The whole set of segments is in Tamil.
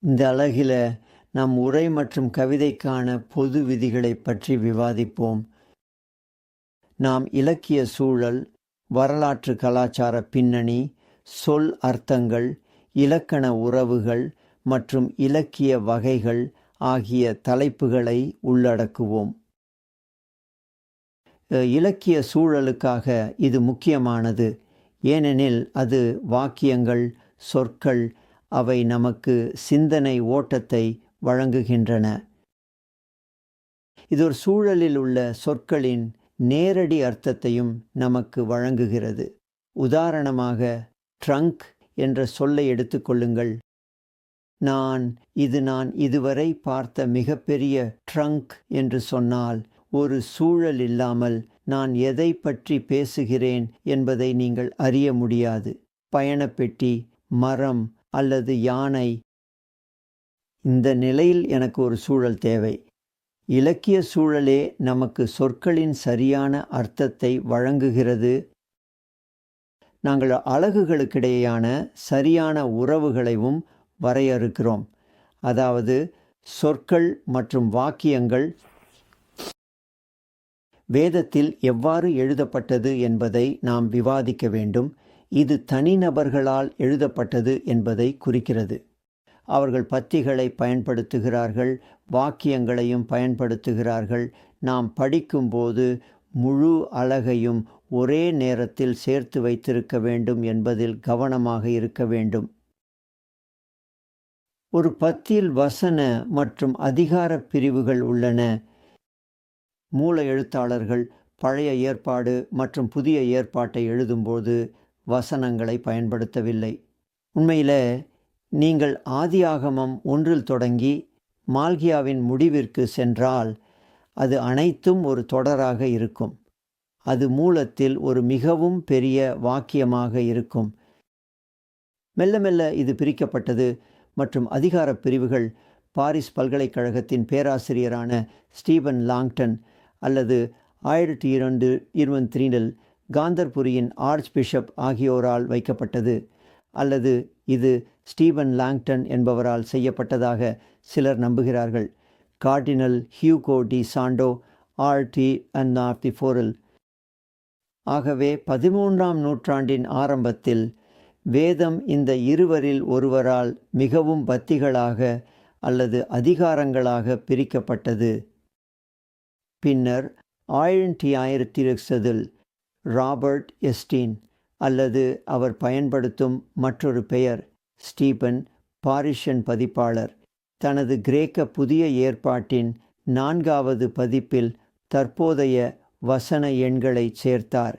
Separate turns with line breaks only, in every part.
இந்த அலகில் நம் உரை மற்றும் கவிதைக்கான பொது விதிகளை பற்றி விவாதிப்போம். நாம் இலக்கிய சூழல், வரலாற்று கலாச்சார பின்னணி, சொல் அர்த்தங்கள், இலக்கண உறவுகள் மற்றும் இலக்கிய வகைகள் ஆகிய தலைப்புகளை உள்ளடக்குவோம். இலக்கிய சூழலுக்காக இது முக்கியமானது. ஏனெனில் அது வாக்கியங்கள், சொற்கள், அவை நமக்கு சிந்தனை ஓட்டத்தை வழங்குகின்றன. இது ஒரு சூழலில் உள்ள சொற்களின் நேரடி அர்த்தத்தையும் நமக்கு வழங்குகிறது. உதாரணமாக, ட்ரங்க் என்ற சொல்லை எடுத்துக்கொள்ளுங்கள். நான் இதுவரை பார்த்த மிகப்பெரிய ட்ரங்க் என்று சொன்னால், ஒரு சூழல் இல்லாமல் நான் எதை பற்றி பேசுகிறேன் என்பதை நீங்கள் அறிய முடியாது. பயணப்பெட்டி, மரம் அல்லது யானை. இந்த நிலையில் எனக்கு ஒரு சூழல் தேவை. இலக்கிய சூழலே நமக்கு சொற்களின் சரியான அர்த்தத்தை வழங்குகிறது. நாங்கள் அலகுகளுக்கிடையேயான சரியான உறவுகளையும் வரையறுக்கிறோம். அதாவது, சொற்கள் மற்றும் வாக்கியங்கள் வேதத்தில் எவ்வாறு எழுதப்பட்டது என்பதை நாம் விவாதிக்க வேண்டும். இது தனிநபர்களால் எழுதப்பட்டது என்பதை குறிக்கிறது. அவர்கள் பத்திகளை பயன்படுத்துகிறார்கள், வாக்கியங்களையும் பயன்படுத்துகிறார்கள். நாம் படிக்கும்போது முழு அலகையும் ஒரே நேரத்தில் சேர்த்து வைத்திருக்க வேண்டும் என்பதில் கவனமாக இருக்க வேண்டும். ஒரு பத்தியில் வசன மற்றும் அதிகார பிரிவுகள் உள்ளன. மூல எழுத்தாளர்கள் பழைய ஏற்பாடு மற்றும் புதிய ஏற்பாட்டை எழுதும்போது வசனங்களை பயன்படுத்தவில்லை. உண்மையில் நீங்கள் ஆதியாகமம் 1 தொடங்கி மால்கியாவின் முடிவிற்கு சென்றால் அது அனைத்தும் ஒரு தொடராக இருக்கும். அது மூலத்தில் ஒரு மிகவும் பெரிய வாக்கியமாக இருக்கும். மெல்ல மெல்ல இது பிரிக்கப்பட்டது மற்றும் அதிகார பிரிவுகள் பாரிஸ் பல்கலைக்கழகத்தின் பேராசிரியரான ஸ்டீபன் லாங்டன் அல்லது 1223 காந்தர்புரியின் ஆர்ச் பிஷப் ஆகியோரால் வைக்கப்பட்டது. அல்லது இது ஸ்டீபன் லாங்டன் என்பவரால் செய்யப்பட்டதாக சிலர் நம்புகிறார்கள். Cardinal Hugo de Santo, arty and of the floral. ஆகவே 13ஆம் நூற்றாண்டின் ஆரம்பத்தில் வேதம் இந்த இருவரில் ஒருவரால் மிகவும் பத்திகளாக அல்லது அதிகாரங்களாக பிரிக்கப்பட்டது. பின்னர் 1506 ராபர்ட் எஸ்டீன் அல்லது அவர் பயன்படுத்தும் மற்றொரு பெயர் ஸ்டீபன், பாரிஷன் பதிப்பாளர், தனது கிரேக்க புதிய ஏற்பாட்டின் 4வது பதிப்பில் தற்போதைய வசன எண்களை சேர்த்தார்.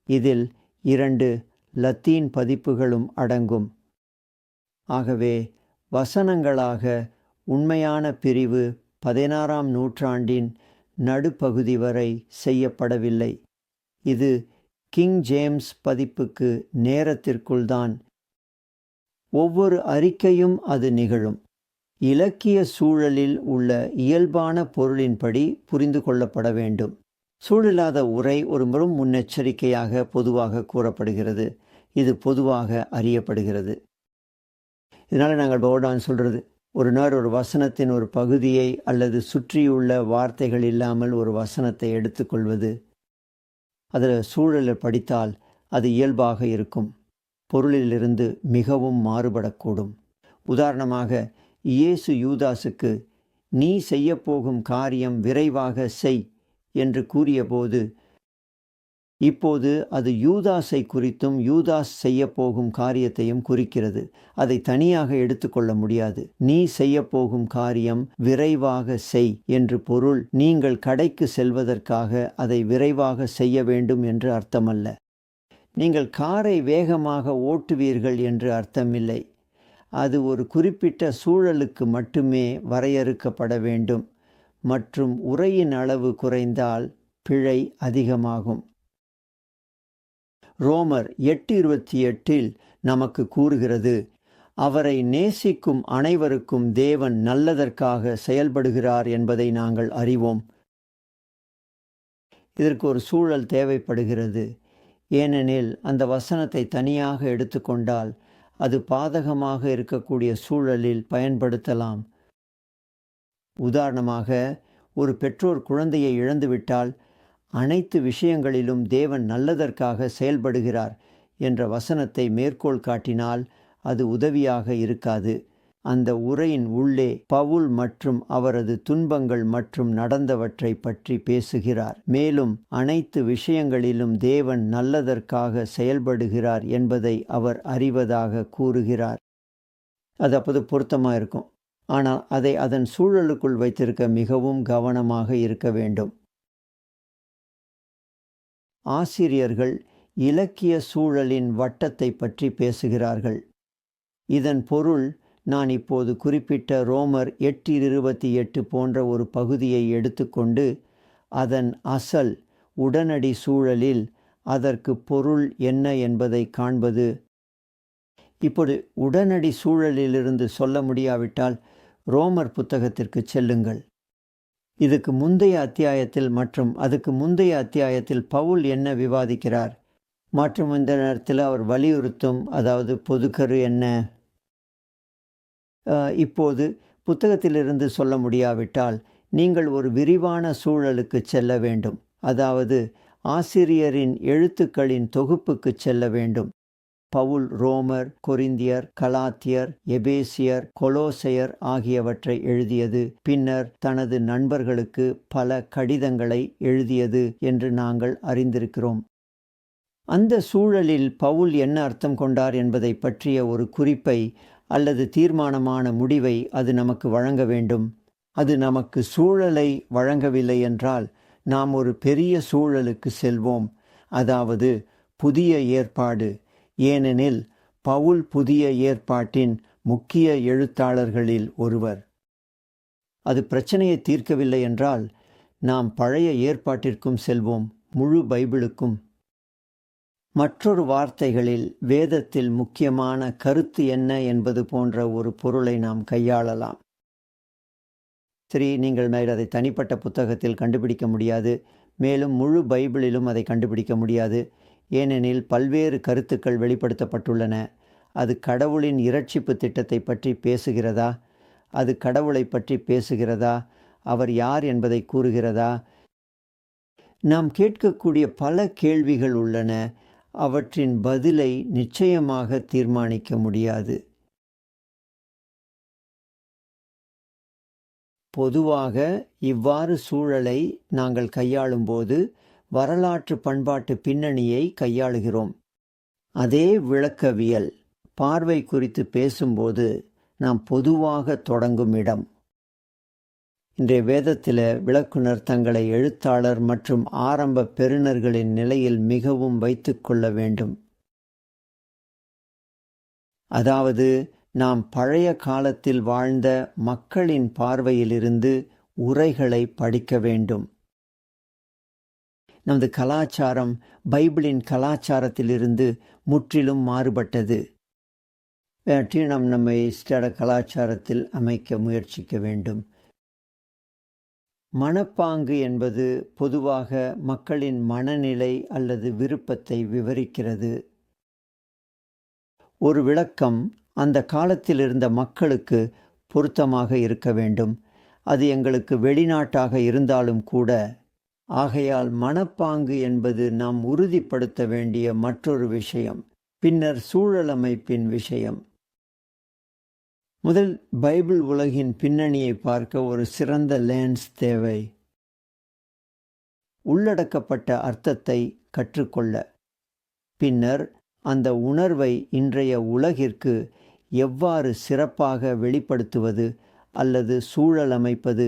இதில் 2 லத்தீன் பதிப்புகளும் அடங்கும். ஆகவே வசனங்களாக உண்மையான பிரிவு 16ஆம் நூற்றாண்டின் நடுப்பகுதி வரை செய்யப்படவில்லை. இது கிங் ஜேம்ஸ் பதிப்புக்கு நேரத்திற்குள் தான். ஒவ்வொரு அறிக்கையும் அது நிகழும். இலக்கிய சூழலில் உள்ள இயல்பான பொருளின்படி புரிந்து கொள்ளப்பட வேண்டும். சூழில்லாத உரை ஒரு முன்னெச்சரிக்கையாக பொதுவாக கூறப்படுகிறது. இது பொதுவாக அறியப்படுகிறது. இதனால் நாங்கள் பவுடான் சொல்கிறது, ஒரு வசனத்தின் ஒரு பகுதியை அல்லது சுற்றியுள்ள வார்த்தைகள் இல்லாமல் ஒரு வசனத்தை எடுத்துக்கொள்வது, அதில் சூழலை படித்தால் அது இயல்பாக இருக்கும், பொருளிலிருந்து மிகவும் மாறுபடக்கூடும். உதாரணமாக, இயேசு யூதாசுக்கு நீ செய்யப்போகும் காரியம் விரைவாக செய் என்று கூறியபோது, இப்போது அது யூதாஸை குறித்தும் யூதாஸ் செய்யப்போகும் காரியத்தையும் குறிக்கிறது. அதை தனியாக எடுத்துக்கொள்ள முடியாது. நீ செய்யப்போகும் காரியம் விரைவாக செய் என்று பொருள். நீங்கள் கடைக்கு செல்வதற்காக அதை விரைவாக செய்ய வேண்டும் என்று அர்த்தமல்ல. நீங்கள் காரை வேகமாக ஓட்டுவீர்கள் என்று அர்த்தமில்லை. அது ஒரு குறிப்பிட்ட சூழலுக்கு மட்டுமே வரையறுக்கப்பட வேண்டும் மற்றும் உரையின் அளவு குறைந்தால் பிழை அதிகமாகும். ரோமர் 8:28 நமக்கு கூறுகிறது, அவரை நேசிக்கும் அனைவருக்கும் தேவன் நல்லதற்காக செயல்படுகிறார் என்பதை நாங்கள் அறிவோம். இதற்கு ஒரு சூழல் தேவைப்படுகிறது. ஏனெனில் அந்த வசனத்தை தனியாக எடுத்துக்கொண்டால் அது பாதகமாக இருக்கக்கூடிய சூழலில் பயன்படுத்தலாம். உதாரணமாக, ஒரு பெற்றோர் குழந்தையை இழந்துவிட்டால், அனைத்து விஷயங்களிலும் தேவன் நல்லதற்காக செயல்படுகிறார் என்ற வசனத்தை மேற்கோள் காட்டினால் அது உதவியாக இருக்காது. அந்த உரையின் உள்ளே பவுல் மற்றும் அவரது துன்பங்கள் மற்றும் நடந்தவற்றை பற்றி பேசுகிறார். மேலும் அனைத்து விஷயங்களிலும் தேவன் நல்லதற்காக செயல்படுகிறார் என்பதை அவர் அறிவதாக கூறுகிறார். அது அப்போது பொருத்தமாக இருக்கும். ஆனால் அதை அதன் சூழலுக்குள் வைத்திருக்க மிகவும் கவனமாக இருக்க வேண்டும். ஆசிரியர்கள் இலக்கிய சூழலின் வட்டத்தை பற்றி பேசுகிறார்கள். இதன் பொருள், நான் இப்போது குறிப்பிட்ட ரோமர் 8:28 போன்ற ஒரு பகுதியை எடுத்துக்கொண்டு அதன் அசல் உடனடி சூழலில் அதற்கு பொருள் என்ன என்பதை காண்பது. இப்போது உடனடி சூழலிலிருந்து சொல்ல முடியாவிட்டால் ரோமர் புத்தகத்திற்கு செல்லுங்கள். இதுக்கு முந்தைய அத்தியாயத்தில் மற்றும் அதுக்கு முந்தைய அத்தியாயத்தில் பவுல் என்ன விவாதிக்கிறார் மற்றும் இந்த நேரத்தில் அவர் வலியுறுத்தும், அதாவது பொதுக்கரு என்ன. இப்போது புத்தகத்திலிருந்து சொல்ல முடியாவிட்டால் நீங்கள் ஒரு விரிவான சூழலுக்கு செல்ல வேண்டும். அதாவது ஆசிரியரின் எழுத்துக்களின் தொகுப்புக்கு செல்ல வேண்டும். பவுல் ரோமர், கொரிந்தியர், கலாத்தியர், எபேசியர், கொலோசையர் ஆகியவற்றை எழுதியது, பின்னர் தனது நண்பர்களுக்கு பல கடிதங்களை எழுதியது என்று நாங்கள் அறிந்திருக்கிறோம். அந்த சூழலில் பவுல் என்ன அர்த்தம் கொண்டார் என்பதை பற்றிய ஒரு குறிப்பை அல்லது தீர்மானமான முடிவை அது நமக்கு வழங்க வேண்டும். அது நமக்கு சூழலை வழங்கவில்லை என்றால் நாம் ஒரு பெரிய சூழலுக்கு செல்வோம், அதாவது புதிய ஏற்பாடு. ஏனெனில் பவுல் புதிய ஏற்பாட்டின் முக்கிய எழுத்தாளர்களில் ஒருவர். அது பிரச்சனையை தீர்க்கவில்லை என்றால் நாம் பழைய ஏற்பாட்டிற்கும் செல்வோம், முழு பைபிளுக்கும். மற்றொரு வார்த்தைகளில், வேதத்தில் முக்கியமான கருத்து என்ன என்பது போன்ற ஒரு பொருளை நாம் கையாளலாம். சரி, நீங்கள் அதை தனிப்பட்ட புத்தகத்தில் கண்டுபிடிக்க முடியாது, மேலும் முழு பைபிளிலும் அதை கண்டுபிடிக்க முடியாது. ஏனெனில் பல்வேறு கருத்துக்கள் வெளிப்படுத்தப்பட்டுள்ளன. அது கடவுளின் இரட்சிப்பு திட்டத்தை பற்றி பேசுகிறதா? அது கடவுளை பற்றி பேசுகிறதா? அவர் யார் என்பதை கூறுகிறதா? நாம் கேட்கக்கூடிய பல கேள்விகள் உள்ளன. அவற்றின் பதிலை நிச்சயமாக தீர்மானிக்க முடியாது. பொதுவாக இவ்வாறு சூழலை நாங்கள் கையாளும்போது வரலாற்று பண்பாட்டு பின்னணியை கையாளுகிறோம். அதே விளக்கவியல் பார்வை குறித்து பேசும்போது நாம் பொதுவாக தொடங்கும் இடம். இன்றைய வேதத்தில் விளக்குனர் தங்களை எழுத்தாளர் மற்றும் ஆரம்ப பெறுநர்களின் நிலையில் மிகவும் வைத்து கொள்ள வேண்டும். அதாவது நாம் பழைய காலத்தில் வாழ்ந்த மக்களின் பார்வையிலிருந்து உரைகளை படிக்க வேண்டும். நமது கலாச்சாரம் பைபிளின் கலாச்சாரத்திலிருந்து முற்றிலும் மாறுபட்டது. நாம் நம்மை இஷ்ட கலாச்சாரத்தில் அமைக்க முயற்சிக்க வேண்டும். மனப்பாங்கு என்பது பொதுவாக மக்களின் மனநிலை அல்லது விருப்பத்தை விவரிக்கிறது. ஒரு விளக்கம் அந்த காலத்தில் இருந்த மக்களுக்கு பொருத்தமாக இருக்க வேண்டும். அது எங்களுக்கு வெளிநாட்டாக இருந்தாலும் கூட. ஆகையால் மனப்பாங்கு என்பது நாம் உறுதிப்படுத்த வேண்டிய மற்றொரு விஷயம். பின்னர் சூழலமைப்பின் விஷயம். முதல் பைபிள் உலகின் பின்னணியை பார்க்க ஒரு சிறந்த லென்ஸ் தேவை. உள்ளடக்கப்பட்ட அர்த்தத்தை கற்றுக்கொள்ள, பின்னர் அந்த உணர்வை இன்றைய உலகிற்கு எவ்வாறு சிறப்பாக வெளிப்படுத்துவது அல்லது சூழலமைப்பது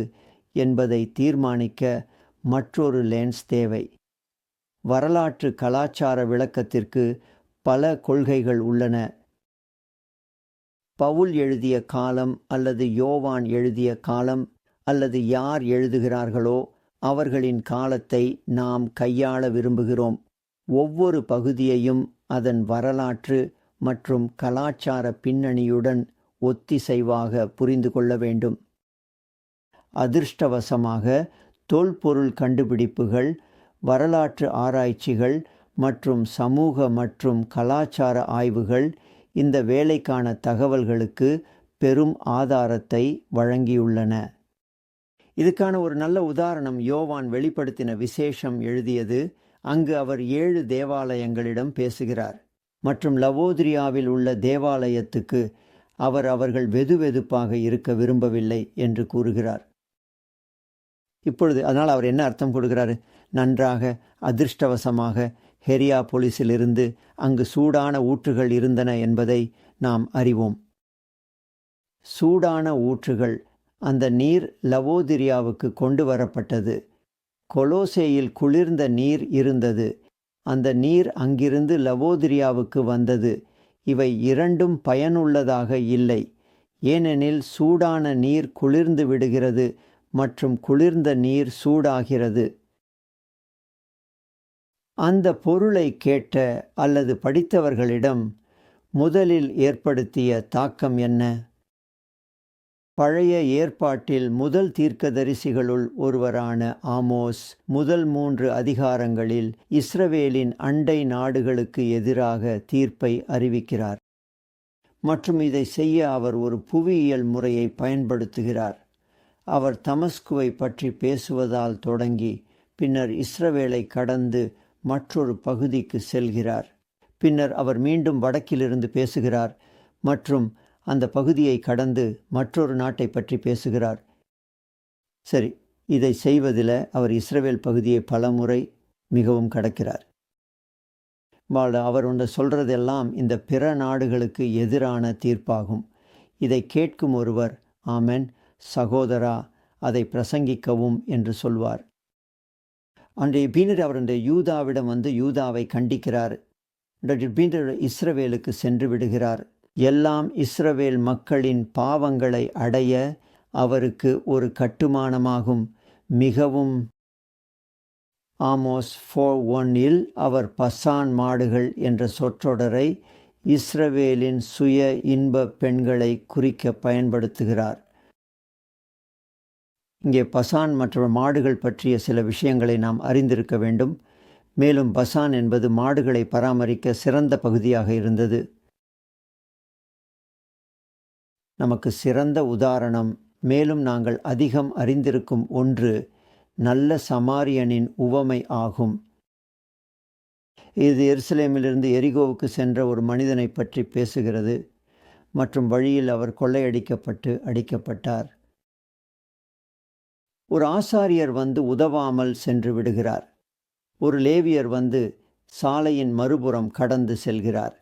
என்பதை தீர்மானிக்க மற்றொரு லென்ஸ் தேவை. வரலாற்று கலாச்சார விளக்கத்திற்கு பல கொள்கைகள் உள்ளன. பவுல் எழுதிய காலம் அல்லது யோவான் எழுதிய காலம் அல்லது யார் எழுதுகிறார்களோ அவர்களின் காலத்தை நாம் கையாள விரும்புகிறோம். ஒவ்வொரு பகுதியையும் அதன் வரலாற்று மற்றும் கலாச்சார பின்னணியுடன் ஒத்திசைவாக புரிந்து கொள்ள வேண்டும். அதிர்ஷ்டவசமாக தொல்பொருள் கண்டுபிடிப்புகள், வரலாற்று ஆராய்ச்சிகள் மற்றும் சமூக மற்றும் கலாச்சார ஆய்வுகள் இந்த வேலைக்கான தகவல்களுக்கு பெரும் ஆதாரத்தை வழங்கியுள்ளன. இதுக்கான ஒரு நல்ல உதாரணம் யோவான் வெளிப்படுத்தின விசேஷம் எழுதியது. அங்கு அவர் 7 தேவாலயங்களிடம் பேசுகிறார் மற்றும் லவோதிரியாவில் உள்ள தேவாலயத்துக்கு அவர்கள் வெதுவெதுப்பாக இருக்க விரும்பவில்லை என்று கூறுகிறார். இப்பொழுது அதனால் அவர் என்ன அர்த்தம் கொடுக்கிறாரு? நன்றாக அதிர்ஷ்டவசமாக ஹெரியாபொலிஸிலிருந்து அங்கு சூடான ஊற்றுகள் இருந்தன என்பதை நாம் அறிவோம். சூடான ஊற்றுகள், அந்த நீர் லவோதிரியாவுக்கு கொண்டு வரப்பட்டது. கொலோசேயில் குளிர்ந்த நீர் இருந்தது. அந்த நீர் அங்கிருந்து லவோதிரியாவுக்கு வந்தது. இவை இரண்டும் பயனுள்ளதாக இல்லை. ஏனெனில் சூடான நீர் குளிர்ந்து விடுகிறது மற்றும் குளிர்ந்த நீர் சூடாகிறது. அந்த பொருளை கேட்ட அல்லது படித்தவர்களிடம் முதலில் ஏற்படுத்திய தாக்கம் என்ன? பழைய ஏற்பாட்டில் முதல் தீர்க்கதரிசிகளுள் ஒருவரான ஆமோஸ் முதல் 3 அதிகாரங்களில் இஸ்ரவேலின் அண்டை நாடுகளுக்கு எதிராக தீர்ப்பை அறிவிக்கிறார். மற்றும் இதை செய்ய அவர் ஒரு புவியியல் முறையை பயன்படுத்துகிறார். அவர் தமஸ்குவை பற்றி பேசுவதால் தொடங்கி பின்னர் இஸ்ரவேலை கடந்து மற்றொரு பகுதிக்கு செல்கிறார். பின்னர் அவர் மீண்டும் வடக்கிலிருந்து பேசுகிறார் மற்றும் அந்த பகுதியை கடந்து மற்றொரு நாட்டை பற்றி பேசுகிறார். சரி, இதை செய்வதில் அவர் இஸ்ரவேல் பகுதியை பலமுறை மிகவும் கடக்கிறார். அவர் ஒன்று சொல்கிறதெல்லாம் இந்த பிற நாடுகளுக்கு எதிரான தீர்ப்பாகும். இதை கேட்கும் ஒருவர், ஆமென் சகோதரா, அதை பிரசங்கிக்கவும் என்று சொல்வார். அன்றைய பின்னர் அவர் இந்த யூதாவிடம் வந்து யூதாவை கண்டிக்கிறார். பின்னர் இஸ்ரவேலுக்கு சென்று விடுகிறார். எல்லாம் இஸ்ரவேல் மக்களின் பாவங்களை அடைய அவருக்கு ஒரு கட்டுமானமாகும். மிகவும் ஆமோஸ் 4:1 அவர் பசான் மாடுகள் என்ற சொற்றொடரை இஸ்ரவேலின் சுய இன்ப பெண்களை குறிக்க பயன்படுத்துகிறார். இங்கே பசான் மற்றும் மாடுகள் பற்றிய சில விஷயங்களை நாம் அறிந்திருக்க வேண்டும். மேலும் பசான் என்பது மாடுகளை பராமரிக்க சிறந்த பகுதியாக இருந்தது. நமக்கு சிறந்த உதாரணம், மேலும் நாங்கள் அதிகம் அறிந்திருக்கும் ஒன்று நல்ல சமாரியனின் உவமை ஆகும். இது எருசலேமிலிருந்து எரிகோவுக்கு சென்ற ஒரு மனிதனை பற்றி பேசுகிறது மற்றும் வழியில் அவர் கொள்ளையடிக்கப்பட்டு அடிக்கப்பட்டார். ஒரு ஆசாரியர் வந்து உதவாமல் சென்று விடுகிறார். ஒரு லேவியர் வந்து சாலையின் மறுபுறம் கடந்து செல்கிறார்.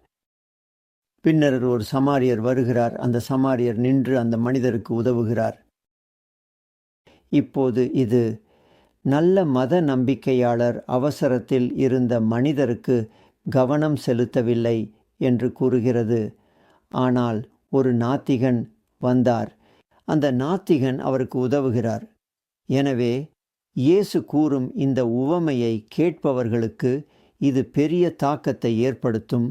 பின்னர் ஒரு சமாரியர் வருகிறார். அந்த சமாரியர் நின்று அந்த மனிதருக்கு உதவுகிறார். இப்போது இது நல்ல மத நம்பிக்கையாளர் அவசரத்தில் இருந்த மனிதருக்கு கவனம் செலுத்தவில்லை என்று கூறுகிறது. ஆனால் ஒரு நாத்திகன் வந்தார். அந்த நாத்திகன் அவருக்கு உதவுகிறார். எனவே இயேசு கூறும் இந்த உவமையை கேட்பவர்களுக்கு இது பெரிய தாக்கத்தை ஏற்படுத்தும்.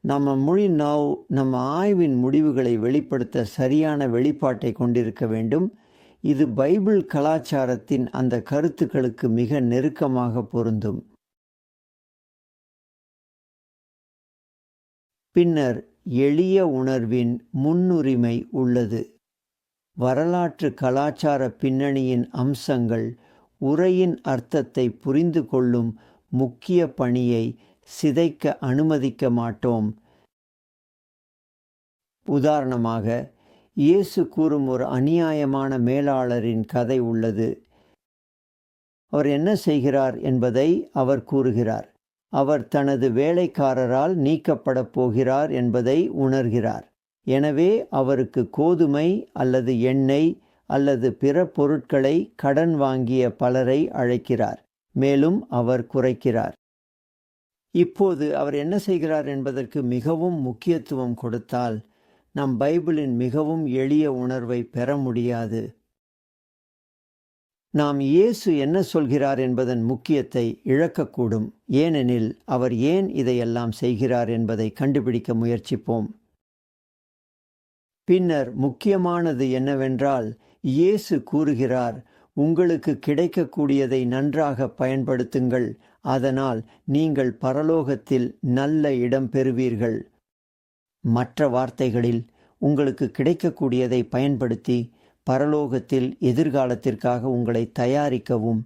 நம்ம ஆய்வின் முடிவுகளை வெளிப்படுத்த சரியான வெளிப்பாட்டை கொண்டிருக்க வேண்டும். இது பைபிள் கலாச்சாரத்தின் அந்த கருத்துக்களுக்கு மிக நெருக்கமாக பொருந்தும். பின்னர் எளிய உணர்வின் முன்னுரிமை உள்ளது. வரலாற்று கலாச்சார பின்னணியின் அம்சங்கள் உரையின் அர்த்தத்தை புரிந்து கொள்ளும் முக்கிய பணியை சிதைக்க அனுமதிக்க மாட்டோம். உதாரணமாக, இயேசு கூறும் ஒரு அநியாயமான மேலாளரின் கதை உள்ளது. அவர் என்ன செய்கிறார் என்பதை அவர் கூறுகிறார். அவர் தனது வேலைக்காரரால் நீக்கப்பட போகிறார் என்பதை உணர்கிறார். எனவே அவருக்கு கோதுமை அல்லது எண்ணெய் அல்லது பிற பொருட்களை கடன் வாங்கிய பலரை அழைக்கிறார். மேலும் அவர் குறைக்கிறார். இப்போது அவர் என்ன செய்கிறார் என்பதற்கு மிகவும் முக்கியத்துவம் கொடுத்தால் நம் பைபிளின் மிகவும் எளிய உணர்வை பெற முடியாது. நாம் இயேசு என்ன சொல்கிறார் என்பதன் முக்கியத்தை இழக்கக்கூடும். ஏனெனில் அவர் ஏன் இதையெல்லாம் செய்கிறார் என்பதை கண்டுபிடிக்க முயற்சிப்போம். பின்னர் முக்கியமானது என்னவென்றால், இயேசு கூறுகிறார், உங்களுக்கு கிடைக்கக்கூடியதை நன்றாக பயன்படுத்துங்கள், அதனால் நீங்கள் பரலோகத்தில் நல்ல இடம் பெறுவீர்கள். மற்ற வார்த்தைகளில், உங்களுக்கு கிடைக்கக்கூடியதை பயன்படுத்தி பரலோகத்தில் எதிர்காலத்திற்காக உங்களை தயாரிக்கவும்.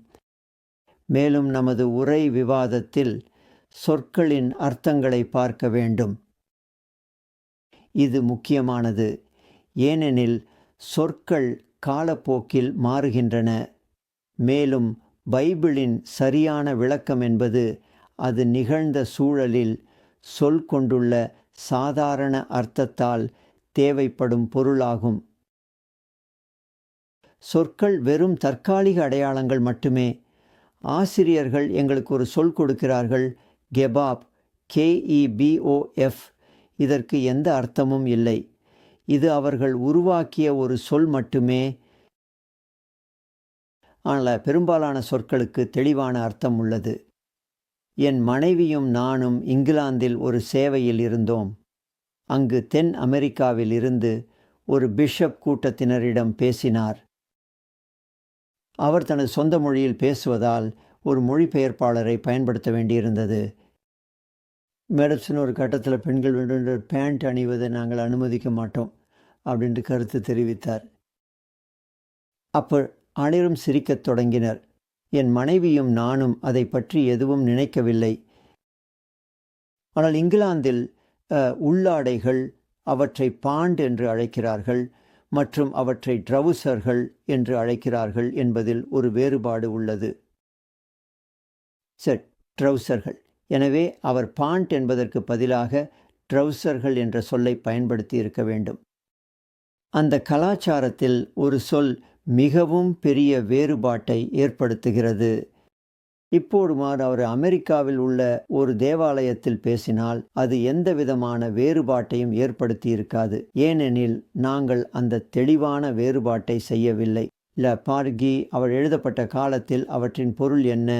மேலும் நமது உரை விவாதத்தில் சொற்களின் அர்த்தங்களை பார்க்க வேண்டும். இது முக்கியமானது, ஏனெனில் சொற்கள் காலப்போக்கில் மாறுகின்றன. மேலும் பைபிளின் சரியான விளக்கம் என்பது அது நிகழ்ந்த சூழலில் சொல் கொண்டுள்ள சாதாரண அர்த்தத்தால் தேவைப்படும் பொருளாகும். சொற்கள் வெறும் தற்காலிக அடையாளங்கள் மட்டுமே. ஆசிரியர்கள் எங்களுக்கு ஒரு சொல் கொடுக்கிறார்கள், கெபாப், KEBOF. இதற்கு எந்த அர்த்தமும் இல்லை. இது அவர்கள் உருவாக்கிய ஒரு சொல் மட்டுமே. ஆனால் பெரும்பாலான சொற்களுக்கு தெளிவான அர்த்தம் உள்ளது. என் மனைவியும் நானும் இங்கிலாந்தில் ஒரு சேவையில் இருந்தோம். அங்கு தென் அமெரிக்காவில் இருந்து ஒரு பிஷப் கூட்டத்தினரிடம் பேசினார். அவர் தனது சொந்த மொழியில் பேசுவதால் ஒரு மொழிபெயர்ப்பாளரை பயன்படுத்த வேண்டியிருந்தது. மேடம்ஸின் ஒரு கட்டத்தில் பெண்கள் வேண்டுமென்ற பேண்ட் அணிவதை நாங்கள் அனுமதிக்க மாட்டோம் அப்படின்ட்டு கருத்து தெரிவித்தார். அப்போ அனைவரும் சிரிக்கத் தொடங்கினர். என் மனைவியும் நானும் அதை பற்றி எதுவும் நினைக்கவில்லை. ஆனால் இங்கிலாந்தில் உள்ளாடைகள், அவற்றை பாண்ட் என்று அழைக்கிறார்கள் மற்றும் அவற்றை ட்ரவுசர்கள் என்று அழைக்கிறார்கள் என்பதில் ஒரு வேறுபாடு உள்ளது. சரி, ட்ரவுசர்கள். எனவே அவர் பாண்ட் என்பதற்கு பதிலாக ட்ரவுசர்கள் என்ற சொல்லை பயன்படுத்தி இருக்க வேண்டும். அந்த கலாச்சாரத்தில் ஒரு சொல் மிகவும் பெரிய வேறுபாட்டை ஏற்படுத்துகிறது. இப்போது அவர் அமெரிக்காவில் உள்ள ஒரு தேவாலயத்தில் பேசினால் அது எந்த விதமான வேறுபாட்டையும் ஏற்படுத்தி இருக்காது. ஏனெனில் நாங்கள் அந்த தெளிவான வேறுபாட்டை செய்யவில்லை. பார்கி அவர் எழுதப்பட்ட காலத்தில் அவற்றின் பொருள் என்ன,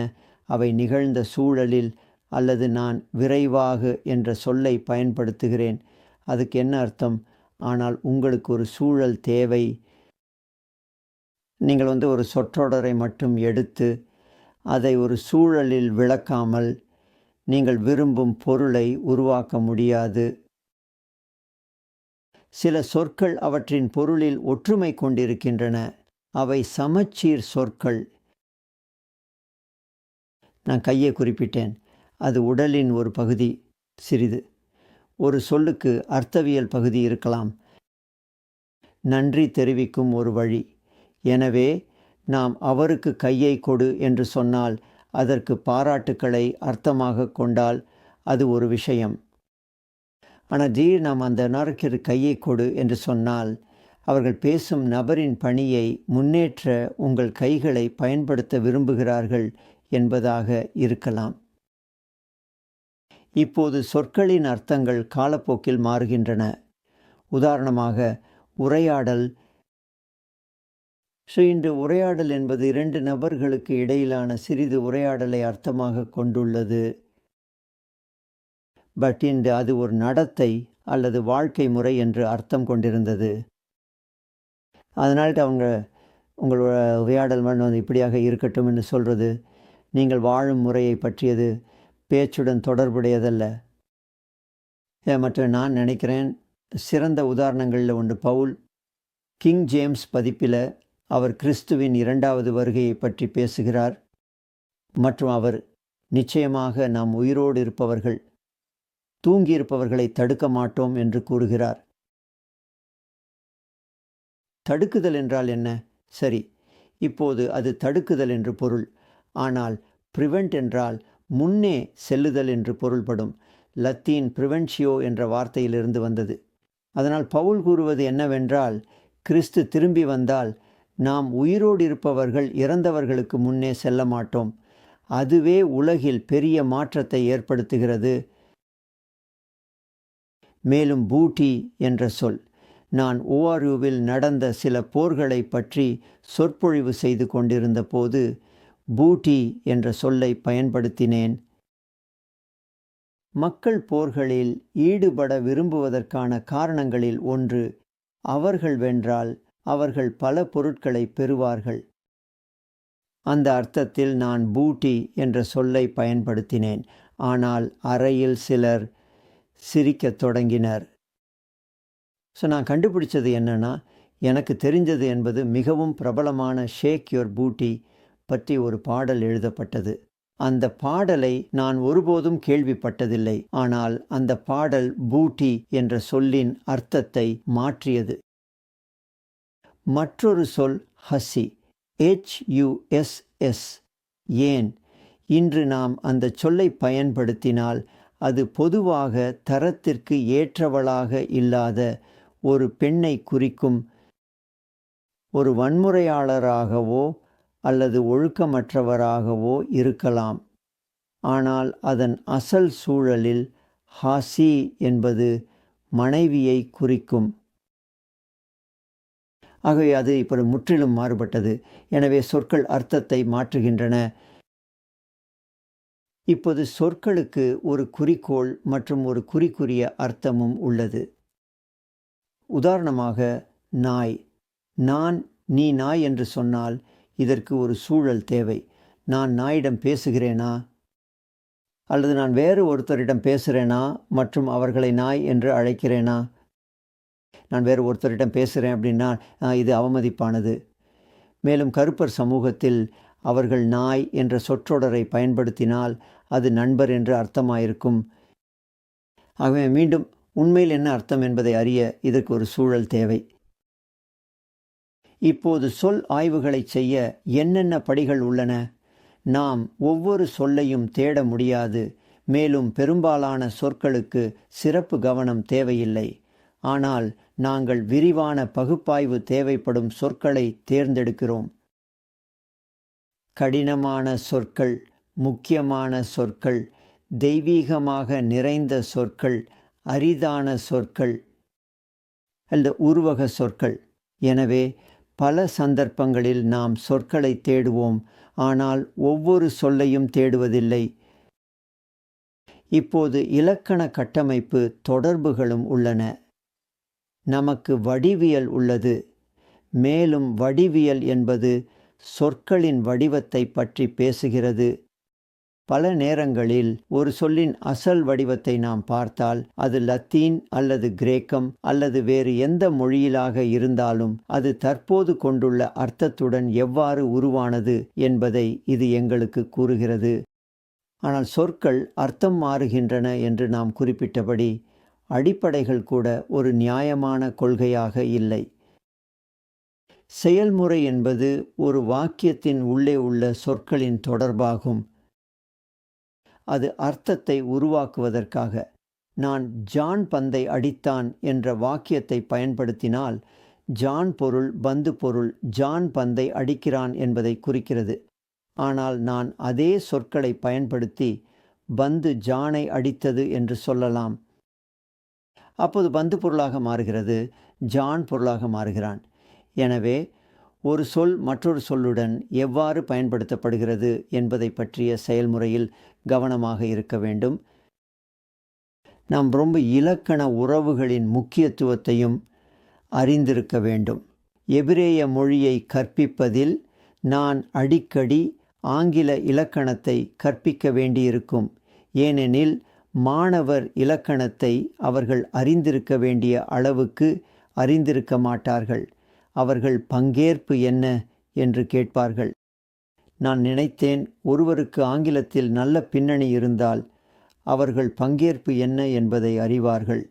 அவை நிகழ்ந்த சூழலில், அல்லது நான் விரைவாக என்ற சொல்லை பயன்படுத்துகிறேன், அதுக்கு என்ன அர்த்தம்? ஆனால் உங்களுக்கு ஒரு சூழல் தேவை. நீங்கள் ஒரு சொற்றொடரை மட்டும் எடுத்து அதை ஒரு சூழலில் விளக்காமல் நீங்கள் விரும்பும் பொருளை உருவாக்க முடியாது. சில சொற்கள் அவற்றின் பொருளில் ஒற்றுமை கொண்டிருக்கின்றன. அவை சமச்சீர் சொற்கள். நான் கையை குறிப்பிட்டேன். அது உடலின் ஒரு பகுதி, சிறிது. ஒரு சொல்லுக்கு அர்த்தவியல் பகுதி இருக்கலாம். நன்றி தெரிவிக்கும் ஒரு வழி. எனவே நாம் அவருக்கு கையை கொடு என்று சொன்னால் அதற்கு பாராட்டுக்களை அர்த்தமாக கொண்டால் அது ஒரு விஷயம். ஆனால் நாம் அந்த நபருக்கு கையை கொடு என்று சொன்னால் அவர்கள் பேசும் நபரின் பணியை முன்னேற்ற உங்கள் கைகளை பயன்படுத்த விரும்புகிறார்கள் என்பதாக இருக்கலாம். இப்போது சொற்களின் அர்த்தங்கள் காலப்போக்கில் மாறுகின்றன. உதாரணமாக உரையாடல். இன்று உரையாடல் என்பது 2 நபர்களுக்கு இடையிலான சிறிது உரையாடலை அர்த்தமாக கொண்டுள்ளது. பட் இன்று அது ஒரு நடத்தை அல்லது வாழ்க்கை முறை என்று அர்த்தம் கொண்டிருந்தது. அதனால் உங்களோட உரையாடல் இப்படியாக இருக்கட்டும் என்று சொல்கிறது நீங்கள் வாழும் முறையை பற்றியது, பேச்சுடன் தொடர்புடையதல்ல. மற்றும் நான் நினைக்கிறேன் சிறந்த உதாரணங்களில் ஒன்று பவுல். கிங் ஜேம்ஸ் பதிப்பில் அவர் கிறிஸ்துவின் 2வது வருகையை பற்றி பேசுகிறார். மற்றும் அவர் நிச்சயமாக நாம் உயிரோடு இருப்பவர்கள் தூங்கியிருப்பவர்களை தடுக்க மாட்டோம் என்று கூறுகிறார். தடுக்குதல் என்றால் என்ன? சரி, இப்போது அது தடுக்குதல் என்று பொருள். ஆனால் ப்ரிவெண்ட் என்றால் முன்னே செல்லுதல் என்று பொருள்படும். லத்தீன் ப்ரிவென்ஷியோ என்ற வார்த்தையிலிருந்து வந்தது. அதனால் பவுல் கூறுவது என்னவென்றால், கிறிஸ்து திரும்பி வந்தால் நாம் உயிரோடு இருப்பவர்கள் இறந்தவர்களுக்கு முன்னே செல்ல மாட்டோம். அதுவே உலகில் பெரிய மாற்றத்தை ஏற்படுத்துகிறது. மேலும் பூட்டி என்ற சொல், நான் ஓஆர்யூவில் நடந்த சில போர்களை பற்றி சொற்பொழிவு செய்து கொண்டிருந்த போது பூட்டி என்ற சொல்லை பயன்படுத்தினேன். மக்கள் போர்களில் ஈடுபட விரும்புவதற்கான காரணங்களில் ஒன்று, அவர்கள் வென்றால் அவர்கள் பல பொருட்களை பெறுவார்கள். அந்த அர்த்தத்தில் நான் பூட்டி என்ற சொல்லை பயன்படுத்தினேன். ஆனால் அறையில் சிலர் சிரிக்கத் தொடங்கினர். ஸோ நான் கண்டுபிடிச்சது என்னென்னா, எனக்கு தெரிஞ்சது என்பது மிகவும் பிரபலமான ஷேக் யுவர் பூட்டி பற்றி ஒரு பாடல் எழுதப்பட்டது. அந்த பாடலை நான் ஒருபோதும் கேள்விப்பட்டதில்லை. ஆனால் அந்த பாடல் பூட்டி என்ற சொல்லின் அர்த்தத்தை மாற்றியது. மற்றொரு சொல் ஹசி, HUSS. ஏன் இன்று நாம் அந்த சொல்லை பயன்படுத்தினால் அது பொதுவாக தரத்திற்கு ஏற்றவளாக இல்லாத ஒரு பெண்ணை குறிக்கும். ஒரு வன்முறையாளராகவோ அல்லது ஒழுக்கமற்றவராகவோ இருக்கலாம். ஆனால் அதன் அசல் சூழலில் ஹாசி என்பது மனைவியை குறிக்கும். ஆகவே அது இப்படி முற்றிலும் மாறுபட்டது. எனவே சொற்கள் அர்த்தத்தை மாற்றுகின்றன. இப்போது சொற்களுக்கு ஒரு குறிக்கோள் மற்றும் ஒரு குறிக்குரிய அர்த்தமும் உள்ளது. உதாரணமாக நாய். நீ நாய் என்று சொன்னால் இதற்கு ஒரு சூழல் தேவை. நான் நாயிடம் பேசுகிறேனா அல்லது நான் வேறு ஒருத்தரிடம் பேசுகிறேனா மற்றும் அவர்களை நாய் என்று அழைக்கிறேனா? நான் வேறு ஒருத்தரிடம் பேசுகிறேன் அப்படின்னா இது அவமதிப்பானது. மேலும் கருப்பர் சமூகத்தில் அவர்கள் நாய் என்ற சொற்றொடரை பயன்படுத்தினால் அது நண்பர் என்று அர்த்தமாயிருக்கும். ஆகவே மீண்டும் உண்மையில் என்ன அர்த்தம் என்பதை அறிய இதற்கு ஒரு சூழல் தேவை. இப்போது சொல் ஆய்வுகளை செய்ய என்னென்ன படிகள் உள்ளன? நாம் ஒவ்வொரு சொல்லையும் தேட முடியாது. மேலும் பெரும்பாலான சொற்களுக்கு சிறப்பு கவனம் தேவையில்லை. ஆனால் நாங்கள் விரிவான பகுப்பாய்வு தேவைப்படும் சொற்களை தேர்ந்தெடுக்கிறோம். கடினமான சொற்கள், முக்கியமான சொற்கள், தெய்வீகமாக நிறைந்த சொற்கள், அரிதான சொற்கள் அல்லது உருவக சொற்கள். எனவே பல சந்தர்ப்பங்களில் நாம் சொற்களை தேடுவோம், ஆனால் ஒவ்வொரு சொல்லையும் தேடுவதில்லை. இப்போது இலக்கண கட்டமைப்பு தொடர்புகளும் உள்ளன. நமக்கு வடிவியல் உள்ளது. மேலும் வடிவியல் என்பது சொற்களின் வடிவத்தை பற்றி பேசுகிறது. பல நேரங்களில் ஒரு சொல்லின் அசல் வடிவத்தை நாம் பார்த்தால் அது லத்தீன் அல்லது கிரேக்கம் அல்லது வேறு எந்த மொழியிலாக இருந்தாலும் அது தற்போது கொண்டுள்ள அர்த்தத்துடன் எவ்வாறு உருவானது என்பதை இது எங்களுக்கு கூறுகிறது. ஆனால் சொற்கள் அர்த்தம் மாறுகின்றன என்று நாம் குறிப்பிட்டபடி அடிப்படைகள் கூட ஒரு நியாயமான கொள்கையாக இல்லை. செயல்முறை என்பது ஒரு வாக்கியத்தின் உள்ளே உள்ள சொற்களின் தொடர்பாகும். அது அர்த்தத்தை உருவாக்குவதற்காக நான் ஜான் பந்தை அடித்தான் என்ற வாக்கியத்தை பயன்படுத்தினால் ஜான் பொருள் பந்து பொருள் ஜான் பந்தை அடிக்கிறான் என்பதை குறிக்கிறது. ஆனால் நான் அதே சொற்களை பயன்படுத்தி பந்து ஜானை அடித்தது என்று சொல்லலாம். அப்போது பந்து பொருளாக மாறுகிறது, ஜான் பொருளாக மாறுகிறான். எனவே ஒரு சொல் மற்றொரு சொல்லுடன் எவ்வாறு பயன்படுத்தப்படுகிறது என்பதை பற்றிய செயல்முறையில் கவனமாக இருக்க வேண்டும். நாம் ரொம்ப இலக்கண உறவுகளின் முக்கியத்துவத்தையும் அறிந்திருக்க வேண்டும். எபிரேய மொழியை கற்பிப்பதில் நான் அடிக்கடி ஆங்கில இலக்கணத்தை கற்பிக்க வேண்டியிருக்கும். ஏனெனில் மாணவர் இலக்கணத்தை அவர்கள் அறிந்திருக்க வேண்டிய அளவுக்கு அறிந்திருக்க மாட்டார்கள். அவர்கள் பங்கேற்பு என்ன என்று கேட்பார்கள். நான் நினைத்தேன், ஒருவருக்கு ஆங்கிலத்தில் நல்ல பின்னணி இருந்தால் அவர்கள் பங்கேற்பு என்ன என்பதை அறிவார்கள்.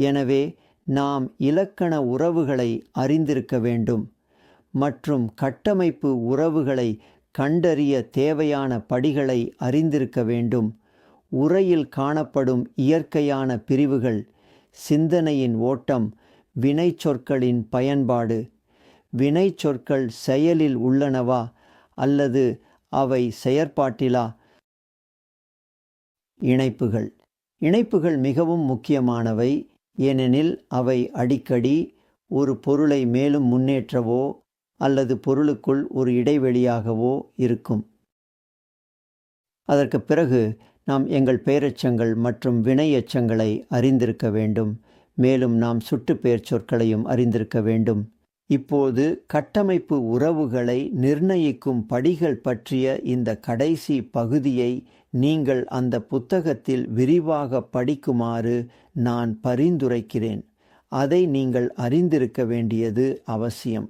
எனவே நாம் இலக்கண உறவுகளை அறிந்திருக்க வேண்டும் மற்றும் கட்டமைப்பு உறவுகளை கண்டறிய தேவையான படிகளை அறிந்திருக்க வேண்டும். உரையில் காணப்படும் இயற்கையான பிரிவுகள், சிந்தனையின் ஓட்டம், வினைச்சொற்களின் பயன்பாடு, வினைச்சொற்கள் செயலில் உள்ளனவா அல்லது அவை செயற்பாட்டிலா? இணைப்புகள் மிகவும் முக்கியமானவை. ஏனெனில் அவை அடிக்கடி ஒரு பொருளை மேலும் முன்னேற்றவோ அல்லது பொருளுக்குள் ஒரு இடைவெளியாகவோ இருக்கும். அதற்கு பிறகு நாம் எங்கள் பெயரெச்சங்கள் மற்றும் வினையெச்சங்களை அறிந்திருக்க வேண்டும். மேலும் நாம் சுட்டுப்பெயர் சொற்களையும் அறிந்திருக்க வேண்டும். இப்போது கட்டமைப்பு உறவுகளை நிர்ணயிக்கும் படிகள் பற்றிய இந்த கடைசி பகுதியை நீங்கள் அந்த புத்தகத்தில் விரிவாக படிக்குமாறு நான் பரிந்துரைக்கிறேன். அதை நீங்கள் அறிந்திருக்க வேண்டியது அவசியம்.